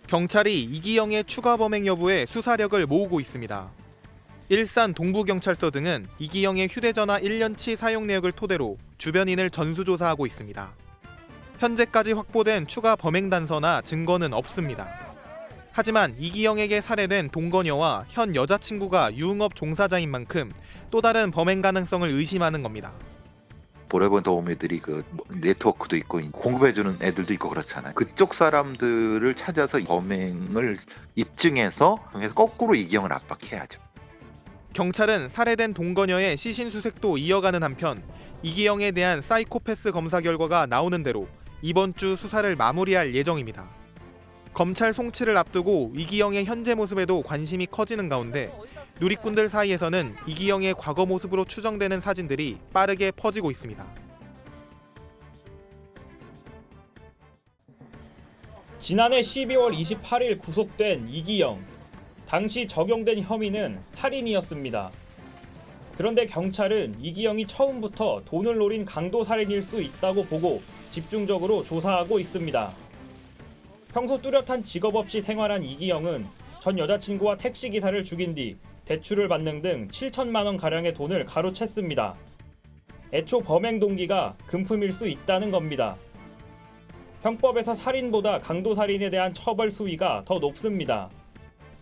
경찰이 이기영의 추가 범행 여부에 수사력을 모으고 있습니다. 일산 동부경찰서 등은 이기영의 휴대전화 1년치 사용 내역을 토대로 주변인을 전수조사하고 있습니다. 현재까지 확보된 추가 범행 단서나 증거는 없습니다. 하지만 이기영에게 살해된 동거녀와 현 여자친구가 유흥업 종사자인 만큼 또 다른 범행 가능성을 의심하는 겁니다. 보레본 도우미들이 네트워크도 있고 공급해주는 애들도 있고 그렇잖아요. 그쪽 사람들을 찾아서 범행을 입증해서 거꾸로 이기영을 압박해야죠. 경찰은 살해된 동거녀의 시신 수색도 이어가는 한편 이기영에 대한 사이코패스 검사 결과가 나오는 대로 이번 주 수사를 마무리할 예정입니다. 검찰 송치를 앞두고 이기영의 현재 모습에도 관심이 커지는 가운데 누리꾼들 사이에서는 이기영의 과거 모습으로 추정되는 사진들이 빠르게 퍼지고 있습니다. 지난해 12월 28일 구속된 이기영. 당시 적용된 혐의는 살인이었습니다. 그런데 경찰은 이기영이 처음부터 돈을 노린 강도살인일 수 있다고 보고 집중적으로 조사하고 있습니다. 평소 뚜렷한 직업 없이 생활한 이기영은 전 여자친구와 택시기사를 죽인 뒤 대출을 받는 등 7천만 원 가량의 돈을 가로챘습니다. 애초 범행 동기가 금품일 수 있다는 겁니다. 형법에서 살인보다 강도살인에 대한 처벌 수위가 더 높습니다.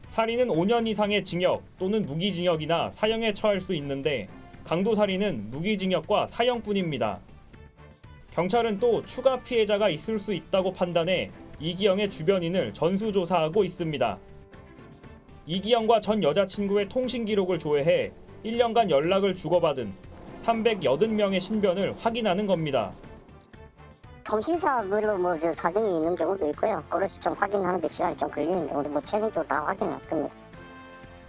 살인은 5년 이상의 징역 또는 무기징역이나 사형에 처할 수 있는데 강도살인은 무기징역과 사형뿐입니다. 경찰은 또 추가 피해자가 있을 수 있다고 판단해 이기영의 주변인을 전수조사하고 있습니다. 이기영과 전 여자친구의 통신 기록을 조회해 1년간 연락을 주고받은 380명의 신변을 확인하는 겁니다. 통신사별로 사정이 있는 경우도 있고요. 그래서 좀 확인하는데 시간이 좀 걸리는데 우리 최종적으로 다 확인할 겁니다.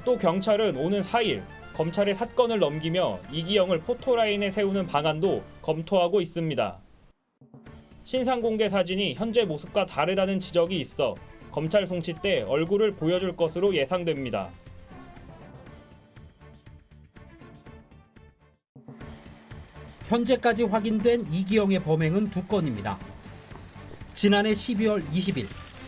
또 경찰은 오는 4일 검찰에 사건을 넘기며 이기영을 포토라인에 세우는 방안도 검토하고 있습니다. 신상 공개 사진이 현재 모습과 다르다는 지적이 있어 검찰 송치 때 얼굴을 보여줄 것으로 예상됩니다. 현재까지 확인된 이기영의 범행은 2건입니다. 지난해 12월 20일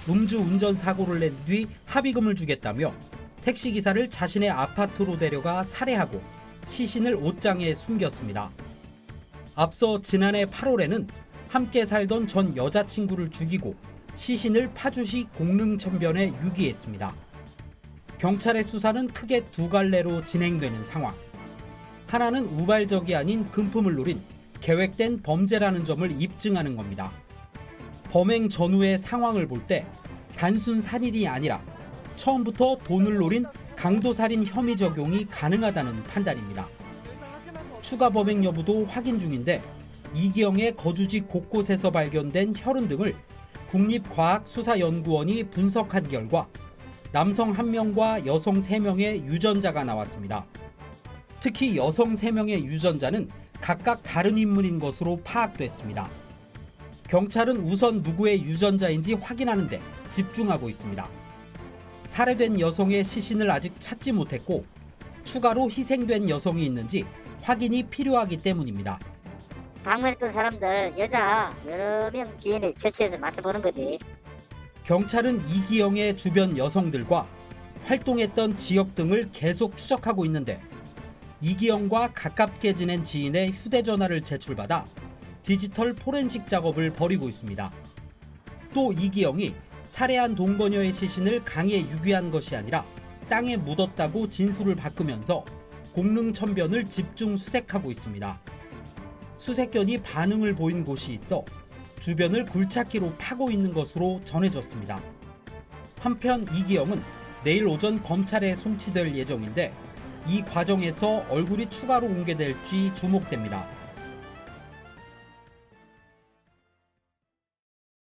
음주운전 사고를 낸 뒤 합의금을 주겠다며 택시기사를 자신의 아파트로 데려가 살해하고 시신을 옷장에 숨겼습니다. 앞서 지난해 8월에는 함께 살던 전 여자친구를 죽이고 시신을 파주시 공릉천변에 유기했습니다. 경찰의 수사는 크게 두 갈래로 진행되는 상황. 하나는 우발적이 아닌 금품을 노린 계획된 범죄라는 점을 입증하는 겁니다. 범행 전후의 상황을 볼 때 단순 살인이 아니라 처음부터 돈을 노린 강도살인 혐의 적용이 가능하다는 판단입니다. 추가 범행 여부도 확인 중인데 이기영의 거주지 곳곳에서 발견된 혈흔 등을 국립과학수사연구원이 분석한 결과 남성 1명과 여성 3명의 유전자가 나왔습니다. 특히 여성 3명의 유전자는 각각 다른 인물인 것으로 파악됐습니다. 경찰은 우선 누구의 유전자인지 확인하는 데 집중하고 있습니다. 살해된 여성의 시신을 아직 찾지 못했고 추가로 희생된 여성이 있는지 확인이 필요하기 때문입니다. 방문했던 사람들 여자 여러 명 DNA 채취해서 맞춰보는 거지. 경찰은 이기영의 주변 여성들과 활동했던 지역 등을 계속 추적하고 있는데 이기영과 가깝게 지낸 지인의 휴대전화를 제출받아 디지털 포렌식 작업을 벌이고 있습니다. 또 이기영이 살해한 동거녀의 시신을 강에 유기한 것이 아니라 땅에 묻었다고 진술을 바꾸면서 공릉천변을 집중 수색하고 있습니다. 수색견이 반응을 보인 곳이 있어 주변을 굴착기로 파고 있는 것으로 전해졌습니다. 한편 이기영은 내일 오전 검찰에 송치될 예정인데 이 과정에서 얼굴이 추가로 공개될지 주목됩니다.